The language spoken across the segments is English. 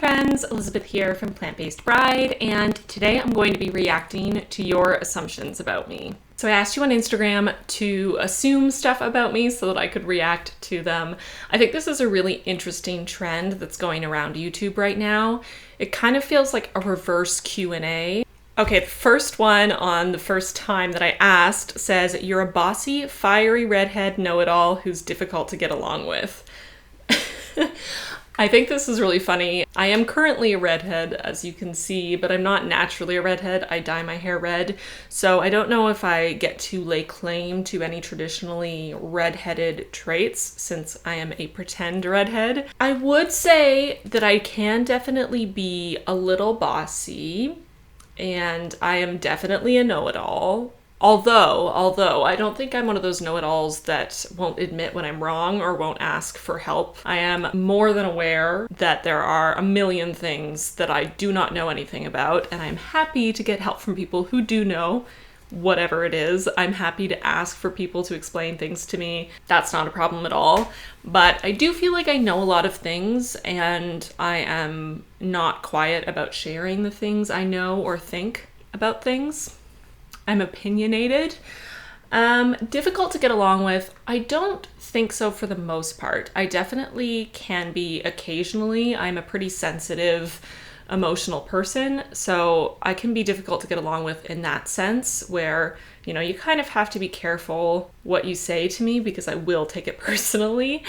friends, Elizabeth here from Plant-Based Bride, and today I'm going to be reacting to your assumptions about me. So I asked you on Instagram to assume stuff about me so that I could react to them. I think this is a really interesting trend that's going around YouTube right now. It kind of feels like a reverse Q&A. Okay, the first one on the first time that I asked says, "You're a bossy, fiery redhead know-it-all who's difficult to get along with." I think this is really funny. I am currently a redhead, as you can see, but I'm not naturally a redhead. I dye my hair red, so I don't know if I get to lay claim to any traditionally redheaded traits since I am a pretend redhead. I would say that I can definitely be a little bossy, and I am definitely a know-it-all. Although I don't think I'm one of those know-it-alls that won't admit when I'm wrong or won't ask for help. I am more than aware that there are a million things that I do not know anything about, and I'm happy to get help from people who do know whatever it is. I'm happy to ask for people to explain things to me. That's not a problem at all. But I do feel like I know a lot of things, and I am not quiet about sharing the things I know or think about things. I'm opinionated. Difficult to get along with. I don't think so for the most part. I definitely can be occasionally. I'm a pretty sensitive, emotional person, so I can be difficult to get along with in that sense where, you know, you kind of have to be careful what you say to me because I will take it personally.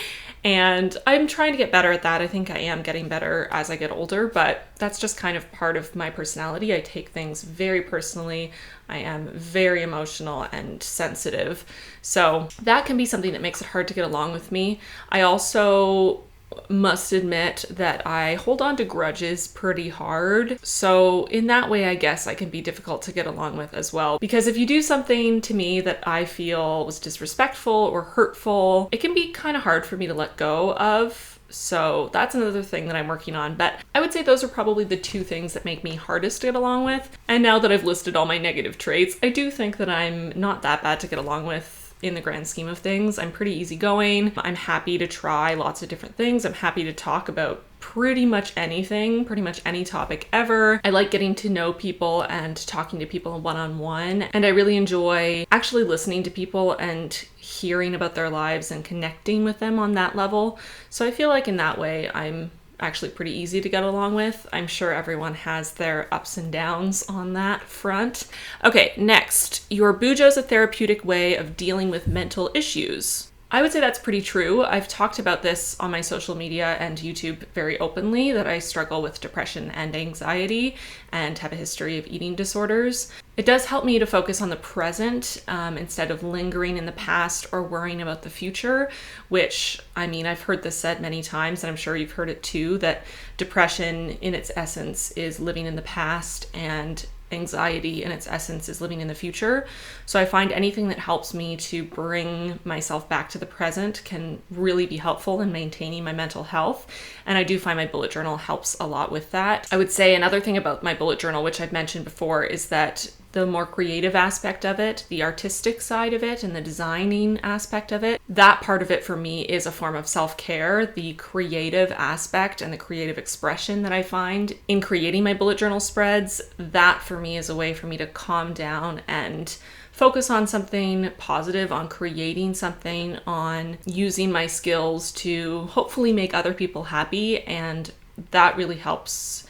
And I'm trying to get better at that. I think I am getting better as I get older, but that's just kind of part of my personality. I take things very personally. I am very emotional and sensitive. So that can be something that makes it hard to get along with me. I also must admit that I hold on to grudges pretty hard. So in that way, I guess I can be difficult to get along with as well. Because if you do something to me that I feel was disrespectful or hurtful, it can be kind of hard for me to let go of. So that's another thing that I'm working on. But I would say those are probably the two things that make me hardest to get along with. And now that I've listed all my negative traits, I do think that I'm not that bad to get along with. In the grand scheme of things, I'm pretty easygoing. I'm happy to try lots of different things. I'm happy to talk about pretty much anything, pretty much any topic ever. I like getting to know people and talking to people one-on-one. And I really enjoy actually listening to people and hearing about their lives and connecting with them on that level. So I feel like in that way, I'm actually pretty easy to get along with. I'm sure everyone has their ups and downs on that front. Okay, next, your Bujo's a therapeutic way of dealing with mental issues. I would say that's pretty true. I've talked about this on my social media and YouTube very openly, that I struggle with depression and anxiety and have a history of eating disorders. It does help me to focus on the present instead of lingering in the past or worrying about the future, which, I mean, I've heard this said many times, and I'm sure you've heard it too, that depression in its essence is living in the past and anxiety in its essence is living in the future. So I find anything that helps me to bring myself back to the present can really be helpful in maintaining my mental health. And I do find my bullet journal helps a lot with that. I would say another thing about my bullet journal, which I've mentioned before, is that the more creative aspect of it, the artistic side of it, and the designing aspect of it, that part of it for me is a form of self-care. The creative aspect and the creative expression that I find in creating my bullet journal spreads, that for me is a way for me to calm down and focus on something positive, on creating something, on using my skills to hopefully make other people happy. And that really helps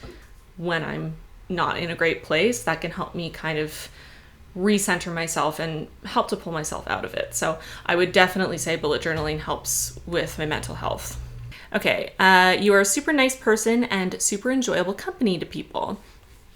when I'm not in a great place. That can help me kind of recenter myself and help to pull myself out of it. So I would definitely say bullet journaling helps with my mental health. Okay, you are a super nice person and super enjoyable company to people.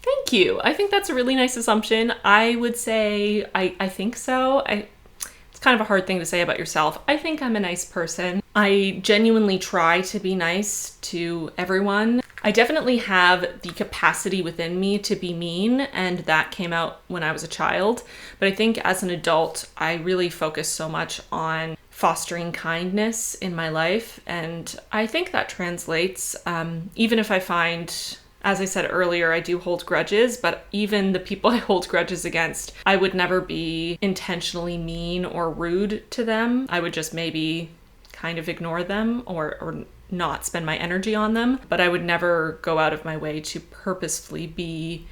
Thank you. I think that's a really nice assumption. I would say I think so. It's kind of a hard thing to say about yourself. I think I'm a nice person. I genuinely try to be nice to everyone. I definitely have the capacity within me to be mean, and that came out when I was a child. But I think as an adult, I really focus so much on fostering kindness in my life. And I think that translates, even if I find, as I said earlier, I do hold grudges, but even the people I hold grudges against, I would never be intentionally mean or rude to them. I would just maybe kind of ignore them or not spend my energy on them, but I would never go out of my way to purposefully be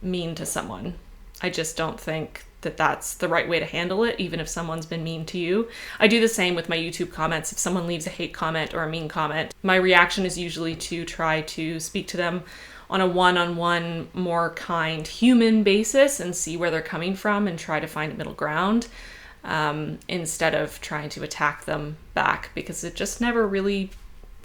mean to someone. I just don't think that that's the right way to handle it, even if someone's been mean to you. I do the same with my YouTube comments. If someone leaves a hate comment or a mean comment, my reaction is usually to try to speak to them on a one-on-one, more kind human basis and see where they're coming from and try to find a middle ground, instead of trying to attack them back, because it just never really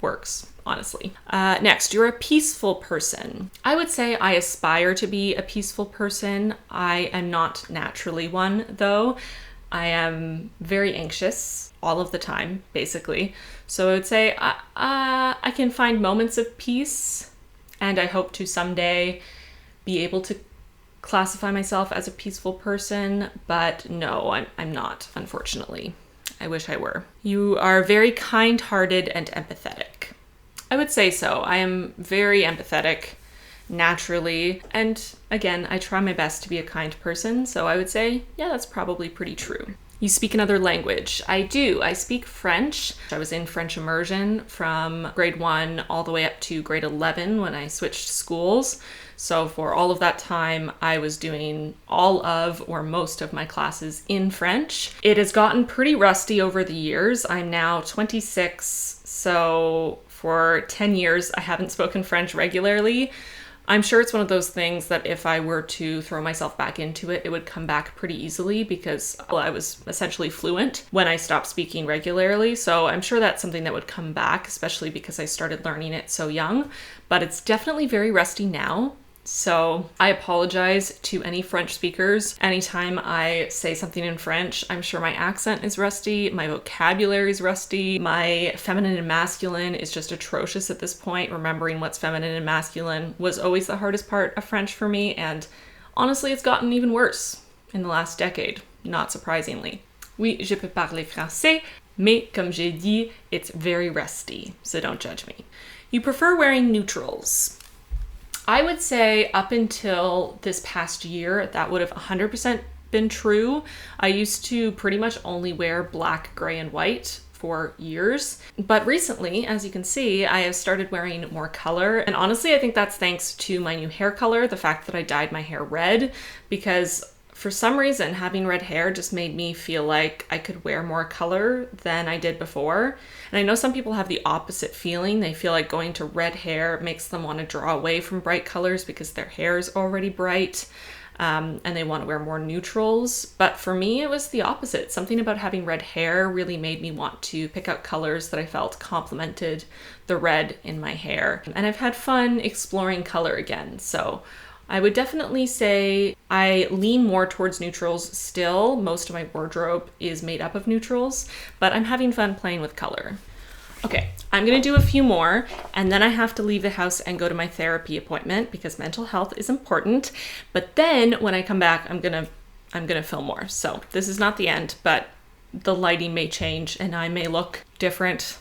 works, honestly. Next, you're a peaceful person. I would say I aspire to be a peaceful person. I am not naturally one, though. I am very anxious all of the time, basically. So I would say I can find moments of peace, and I hope to someday be able to classify myself as a peaceful person, but no, I'm not, unfortunately. I wish I were. You are very kind-hearted and empathetic. I would say so. I am very empathetic naturally. And again, I try my best to be a kind person. So I would say, yeah, that's probably pretty true. You speak another language. I do. I speak French. I was in French immersion from grade 1 all the way up to grade 11 when I switched schools. So for all of that time, I was doing all of or most of my classes in French. It has gotten pretty rusty over the years. I'm now 26, so for 10 years, I haven't spoken French regularly. I'm sure it's one of those things that if I were to throw myself back into it, it would come back pretty easily because I was essentially fluent when I stopped speaking regularly. So I'm sure that's something that would come back, especially because I started learning it so young. But it's definitely very rusty now. So I apologize to any French speakers. Anytime I say something in French, I'm sure my accent is rusty, my vocabulary is rusty, my feminine and masculine is just atrocious at this point. Remembering what's feminine and masculine was always the hardest part of French for me, and honestly, it's gotten even worse in the last decade, not surprisingly. Oui, je peux parler français, mais comme j'ai dit, it's very rusty, so don't judge me. You prefer wearing neutrals. I would say up until this past year, that would have 100% been true. I used to pretty much only wear black, gray, and white for years. But recently, as you can see, I have started wearing more color. And honestly, I think that's thanks to my new hair color, the fact that I dyed my hair red, because for some reason, having red hair just made me feel like I could wear more color than I did before. And I know some people have the opposite feeling. They feel like going to red hair makes them want to draw away from bright colors because their hair is already bright, and they want to wear more neutrals. But for me, it was the opposite. Something about having red hair really made me want to pick out colors that I felt complemented the red in my hair. And I've had fun exploring color again. So I would definitely say I lean more towards neutrals still. Most of my wardrobe is made up of neutrals, but I'm having fun playing with color. Okay, I'm gonna do a few more, and then I have to leave the house and go to my therapy appointment because mental health is important. But then when I come back, I'm gonna film more. So this is not the end, but the lighting may change and I may look different.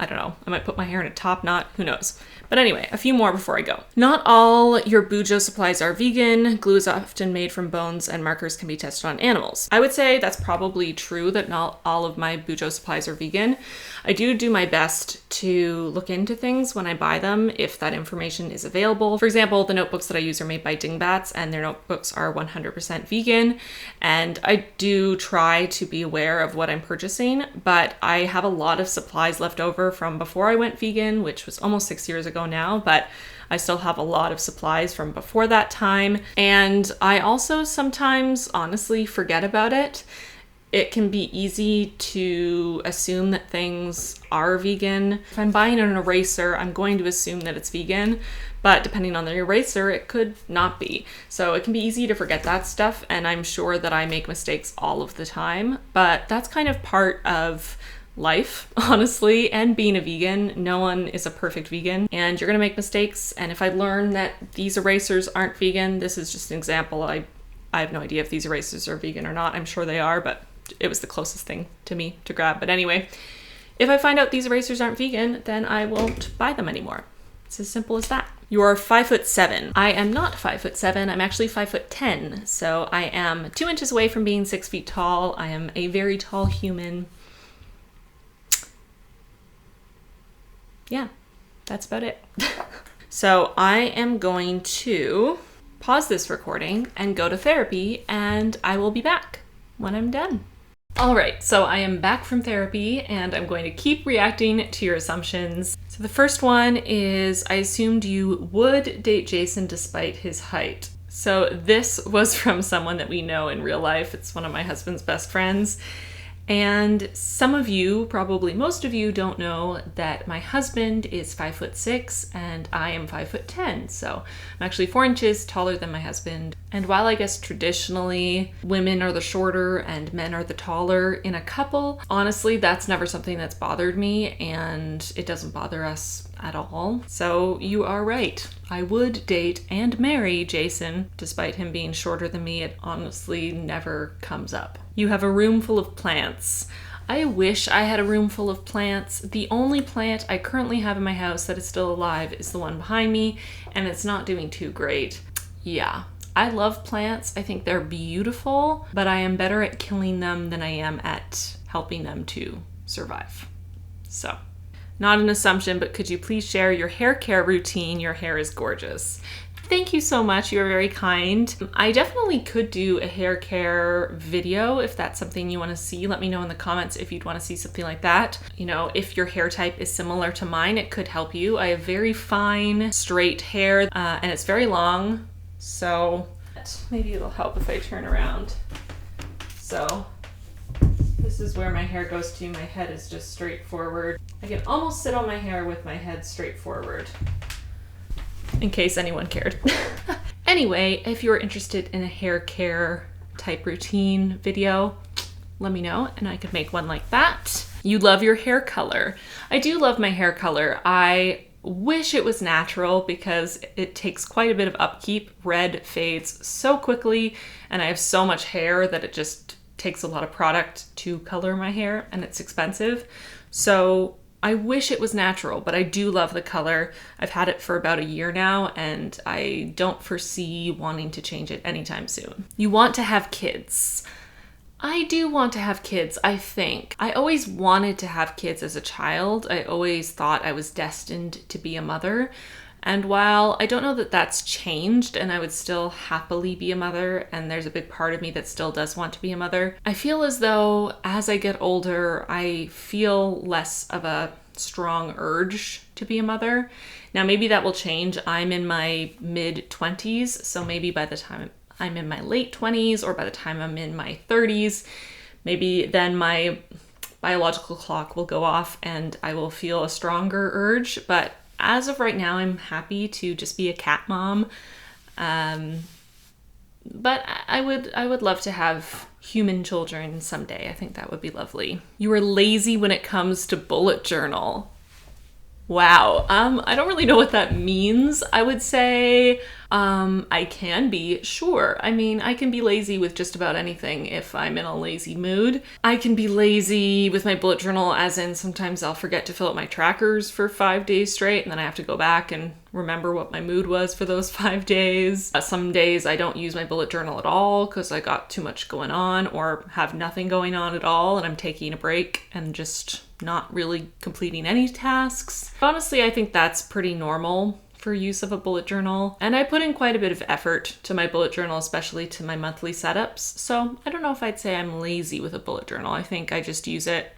I don't know, I might put my hair in a top knot, who knows. But anyway, a few more before I go. Not all your Bujo supplies are vegan. Glue is often made from bones and markers can be tested on animals. I would say that's probably true that not all of my Bujo supplies are vegan. I do my best to look into things when I buy them if that information is available. For example, the notebooks that I use are made by DINGBATS and their notebooks are 100% vegan. And I do try to be aware of what I'm purchasing, but I have a lot of supplies left over from before I went vegan, which was almost 6 years ago now, but I still have a lot of supplies from before that time. And I also sometimes honestly forget about it. It can be easy to assume that things are vegan. If I'm buying an eraser, I'm going to assume that it's vegan, but depending on the eraser, it could not be. So it can be easy to forget that stuff, and I'm sure that I make mistakes all of the time, but that's kind of part of life, honestly, and being a vegan. No one is a perfect vegan, and you're gonna make mistakes. And if I learn that these erasers aren't vegan, this is just an example. I have no idea if these erasers are vegan or not. I'm sure they are, but it was the closest thing to me to grab. But anyway, if I find out these erasers aren't vegan, then I won't buy them anymore. It's as simple as that. You're 5'7". I am not 5'7". I'm actually 5'10". So I am 2 inches away from being 6 feet tall. I am a very tall human. yeah, that's about it. So I am going to pause this recording and go to therapy, and I will be back when I'm done. All right, so I am back from therapy and I'm going to keep reacting to your assumptions. So the first one is, I assumed you would date Jason despite his height. So this was from someone that we know in real life. It's one of my husband's best friends. And some of you, probably most of you, don't know that my husband is 5'6" and I am 5'10". So I'm actually 4 inches taller than my husband. And while I guess traditionally women are the shorter and men are the taller in a couple, honestly, that's never something that's bothered me, and it doesn't bother us at all. So you are right. I would date and marry Jason despite him being shorter than me. It honestly never comes up. You have a room full of plants. I wish I had a room full of plants. The only plant I currently have in my house that is still alive is the one behind me, and it's not doing too great. Yeah, I love plants. I think they're beautiful, but I am better at killing them than I am at helping them to survive. So, not an assumption, but could you please share your hair care routine? Your hair is gorgeous. Thank you so much. You're very kind. I definitely could do a hair care video if that's something you want to see. Let me know in the comments if you'd want to see something like that. You know, if your hair type is similar to mine, it could help you. I have very fine, straight hair, and it's very long, so maybe it'll help if I turn around. So this is where my hair goes to. My head is just straight forward. I can almost sit on my hair with my head straight forward, in case anyone cared. Anyway, if you're interested in a hair care type routine video, let me know and I could make one like that. You love your hair color. I do love my hair color. I wish it was natural because it takes quite a bit of upkeep. Red fades so quickly and I have so much hair that it just takes a lot of product to color my hair and it's expensive. So I wish it was natural, but I do love the color. I've had it for about a year now and I don't foresee wanting to change it anytime soon. You want to have kids. I do want to have kids, I think. I always wanted to have kids as a child. I always thought I was destined to be a mother. And while I don't know that that's changed and I would still happily be a mother, and there's a big part of me that still does want to be a mother, I feel as though as I get older, I feel less of a strong urge to be a mother. Now, maybe that will change. I'm in my mid-20s, so maybe by the time I'm in my late 20s or by the time I'm in my 30s, maybe then my biological clock will go off and I will feel a stronger urge. But as of right now, I'm happy to just be a cat mom. But I would love to have human children someday. I think that would be lovely. You are lazy when it comes to bullet journal. Wow. I don't really know what that means. I would say I can be, sure. I mean, I can be lazy with just about anything if I'm in a lazy mood. I can be lazy with my bullet journal, as in sometimes I'll forget to fill out my trackers for 5 days straight, and then I have to go back and remember what my mood was for those 5 days. Some days I don't use my bullet journal at all because I got too much going on or have nothing going on at all and I'm taking a break and just not really completing any tasks. Honestly, I think that's pretty normal for use of a bullet journal. And I put in quite a bit of effort to my bullet journal, especially to my monthly setups. So I don't know if I'd say I'm lazy with a bullet journal. I think I just use it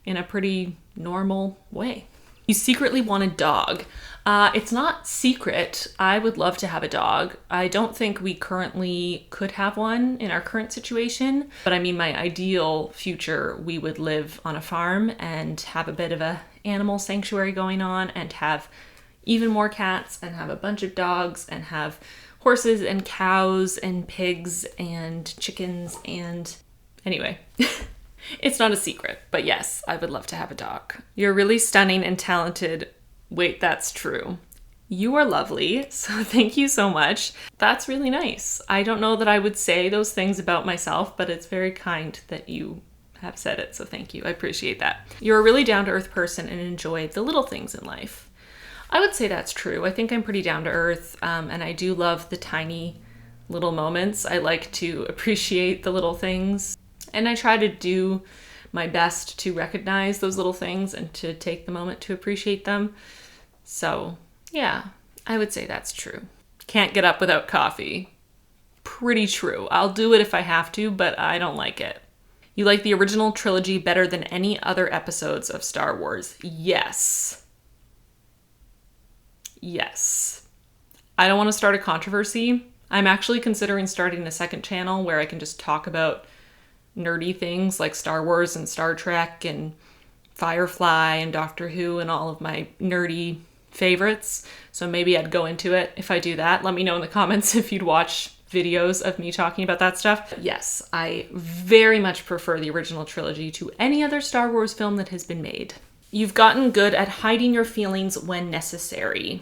in a pretty normal way. You secretly want a dog. It's not secret. I would love to have a dog. I don't think we currently could have one in our current situation, but I mean, my ideal future, we would live on a farm and have a bit of a animal sanctuary going on and have even more cats and have a bunch of dogs and have horses and cows and pigs and chickens and anyway. It's not a secret, but yes, I would love to have a dog. You're really stunning and talented. Wait, that's true. You are lovely, so thank you so much. That's really nice. I don't know that I would say those things about myself, but it's very kind that you have said it, so thank you. I appreciate that. You're a really down-to-earth person and enjoy the little things in life. I would say that's true. I think I'm pretty down-to-earth, and I do love the tiny little moments. I like to appreciate the little things, and I try to do my best to recognize those little things and to take the moment to appreciate them. So yeah, I would say that's true. Can't get up without coffee. Pretty true. I'll do it if I have to, but I don't like it. You like the original trilogy better than any other episodes of Star Wars? Yes. Yes. I don't want to start a controversy. I'm actually considering starting a second channel where I can just talk about nerdy things like Star Wars and Star Trek and Firefly and Doctor Who and all of my nerdy favorites. So maybe I'd go into it if I do that. Let me know in the comments if you'd watch videos of me talking about that stuff. Yes, I very much prefer the original trilogy to any other Star Wars film that has been made. You've gotten good at hiding your feelings when necessary.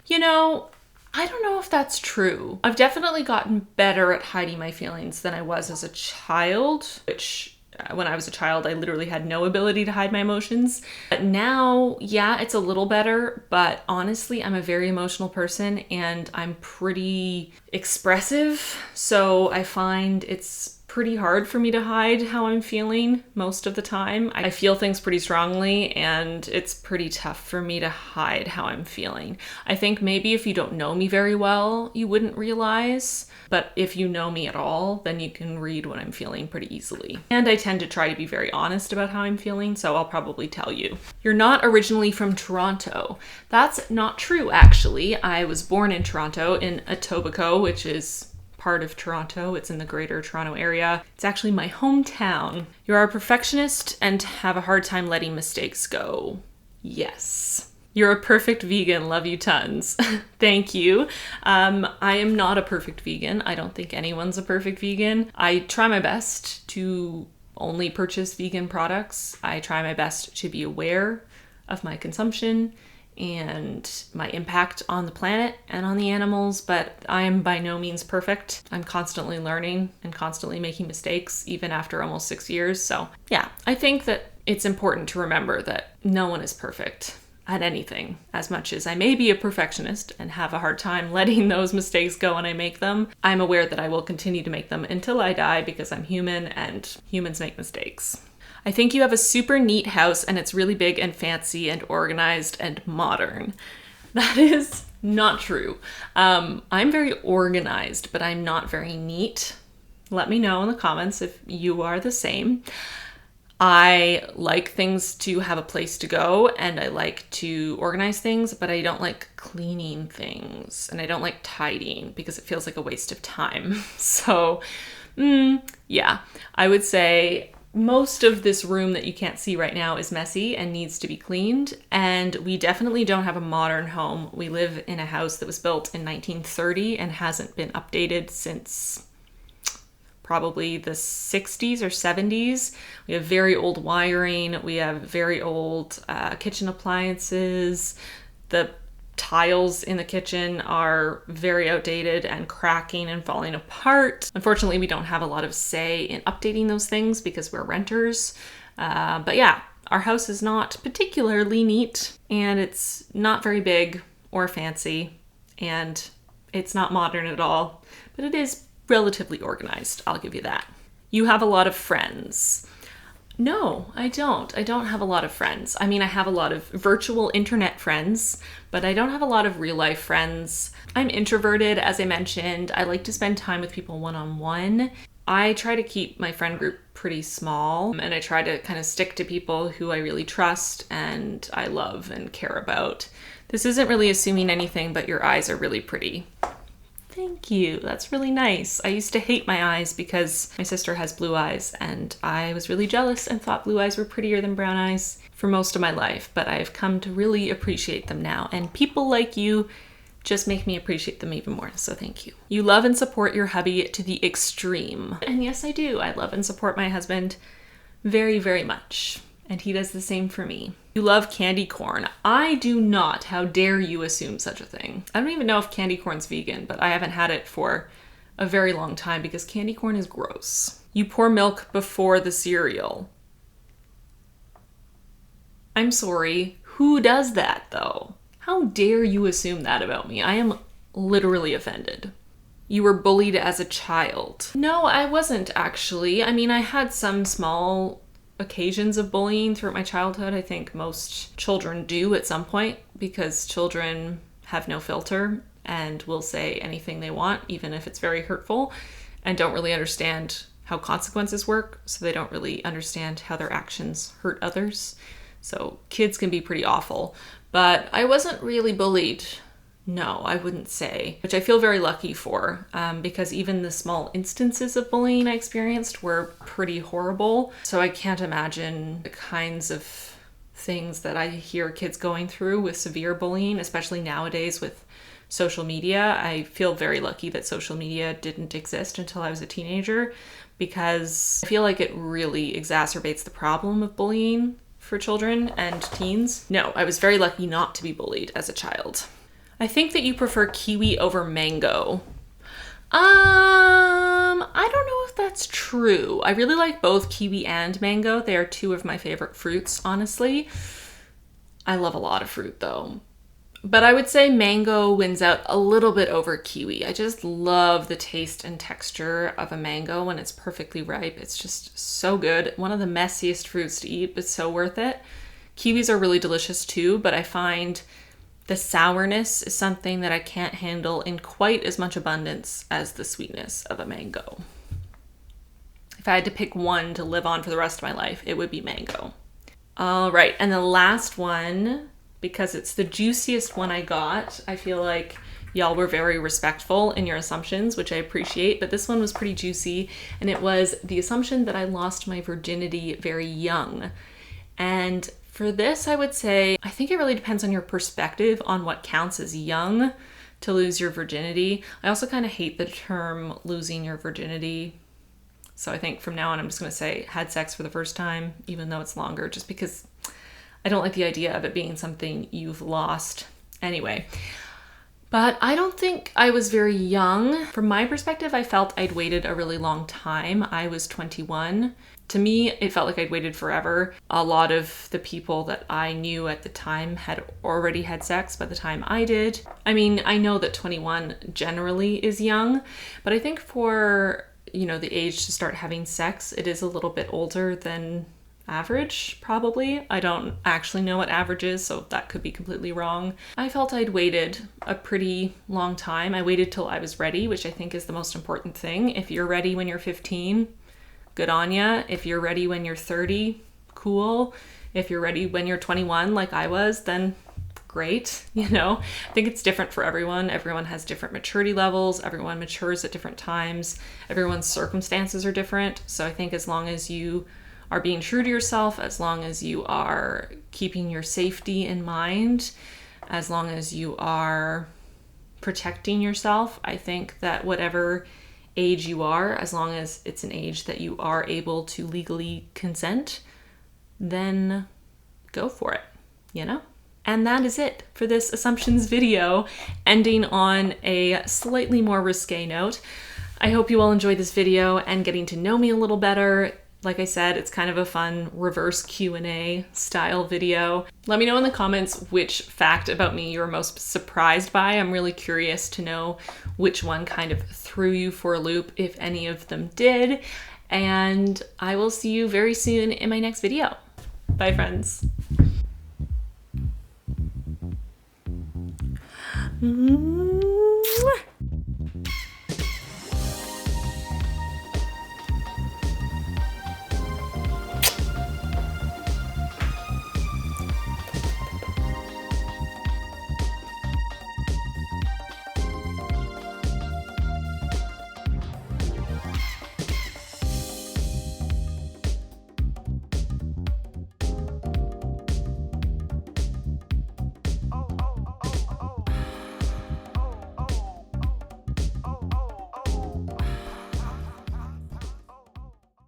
You know, I don't know if that's true. I've definitely gotten better at hiding my feelings than I was as a child, which when I was a child, I literally had no ability to hide my emotions. But now, yeah, it's a little better, but honestly, I'm a very emotional person and I'm pretty expressive. So I find it's pretty hard for me to hide how I'm feeling most of the time. I feel things pretty strongly and it's pretty tough for me to hide how I'm feeling. I think maybe if you don't know me very well, you wouldn't realize, but if you know me at all, then you can read what I'm feeling pretty easily. And I tend to try to be very honest about how I'm feeling, so I'll probably tell you. You're not originally from Toronto. That's not true, actually. I was born in Toronto in Etobicoke, which is part of Toronto. It's in the greater Toronto area. It's actually my hometown. You're a perfectionist and have a hard time letting mistakes go. Yes. You're a perfect vegan. Love you tons. Thank you. I am not a perfect vegan. I don't think anyone's a perfect vegan. I try my best to only purchase vegan products. I try my best to be aware of my consumption and my impact on the planet and on the animals, but I am by no means perfect. I'm constantly learning and constantly making mistakes, even after almost 6 years. So yeah, I think that it's important to remember that no one is perfect at anything. As much as I may be a perfectionist and have a hard time letting those mistakes go when I make them, I'm aware that I will continue to make them until I die because I'm human and humans make mistakes. I think you have a super neat house and it's really big and fancy and organized and modern. That is not true. I'm very organized, but I'm not very neat. Let me know in the comments if you are the same. I like things to have a place to go and I like to organize things, but I don't like cleaning things and I don't like tidying because it feels like a waste of time. So, yeah, I would say most of this room that you can't see right now is messy and needs to be cleaned. And we definitely don't have a modern home. We live in a house that was built in 1930 and hasn't been updated since probably the 60s or 70s. We have very old wiring. We have very old kitchen appliances. The tiles in the kitchen are very outdated and cracking and falling apart. Unfortunately, we don't have a lot of say in updating those things because we're renters. But yeah, our house is not particularly neat and it's not very big or fancy and it's not modern at all, but it is relatively organized. I'll give you that. You have a lot of friends. No, I don't. I don't have a lot of friends. I mean, I have a lot of virtual internet friends, but I don't have a lot of real life friends. I'm introverted, as I mentioned. I like to spend time with people one-on-one. I try to keep my friend group pretty small, and I try to kind of stick to people who I really trust and I love and care about. This isn't really assuming anything, but your eyes are really pretty. Thank you. That's really nice. I used to hate my eyes because my sister has blue eyes and I was really jealous and thought blue eyes were prettier than brown eyes for most of my life, but I've come to really appreciate them now. And people like you just make me appreciate them even more. So thank you. You love and support your hubby to the extreme. And yes, I do. I love and support my husband very, very much. And he does the same for me. You love candy corn. I do not. How dare you assume such a thing? I don't even know if candy corn's vegan, but I haven't had it for a very long time because candy corn is gross. You pour milk before the cereal. I'm sorry. Who does that though? How dare you assume that about me? I am literally offended. You were bullied as a child. No, I wasn't actually. I mean, I had some small occasions of bullying throughout my childhood. I think most children do at some point because children have no filter and will say anything they want, even if it's very hurtful, and don't really understand how consequences work. So they don't really understand how their actions hurt others. So kids can be pretty awful, but I wasn't really bullied. No, I wouldn't say, which I feel very lucky for, because even the small instances of bullying I experienced were pretty horrible. So I can't imagine the kinds of things that I hear kids going through with severe bullying, especially nowadays with social media. I feel very lucky that social media didn't exist until I was a teenager, because I feel like it really exacerbates the problem of bullying for children and teens. No, I was very lucky not to be bullied as a child. I think that you prefer kiwi over mango. I don't know if that's true. I really like both kiwi and mango. They are two of my favorite fruits, honestly. I love a lot of fruit though. But I would say mango wins out a little bit over kiwi. I just love the taste and texture of a mango when it's perfectly ripe. It's just so good. One of the messiest fruits to eat, but so worth it. Kiwis are really delicious too, but I find the sourness is something that I can't handle in quite as much abundance as the sweetness of a mango. If I had to pick one to live on for the rest of my life, it would be mango. All right, and the last one, because it's the juiciest one I got, I feel like y'all were very respectful in your assumptions, which I appreciate, but this one was pretty juicy, and it was the assumption that I lost my virginity very young. And for this, I would say, I think it really depends on your perspective on what counts as young to lose your virginity. I also kind of hate the term losing your virginity. So I think from now on, I'm just going to say had sex for the first time, even though it's longer, just because I don't like the idea of it being something you've lost. Anyway, but I don't think I was very young. From my perspective, I felt I'd waited a really long time. I was 21. To me, it felt like I'd waited forever. A lot of the people that I knew at the time had already had sex by the time I did. I mean, I know that 21 generally is young, but I think for, the age to start having sex, it is a little bit older than average, probably. I don't actually know what average is, so that could be completely wrong. I felt I'd waited a pretty long time. I waited till I was ready, which I think is the most important thing. If you're ready when you're 15, good on ya. If you're ready when you're 30, cool. If you're ready when you're 21, like I was, then great. I think it's different for everyone. Everyone has different maturity levels. Everyone matures at different times. Everyone's circumstances are different. So I think as long as you are being true to yourself, as long as you are keeping your safety in mind, as long as you are protecting yourself, I think that whatever age you are, as long as it's an age that you are able to legally consent, then go for it, And that is it for this assumptions video, ending on a slightly more risque note. I hope you all enjoyed this video and getting to know me a little better. Like I said, it's kind of a fun reverse Q&A style video. Let me know in the comments which fact about me you were most surprised by. I'm really curious to know which one kind of threw you for a loop, if any of them did. And I will see you very soon in my next video. Bye, friends. Mm-hmm.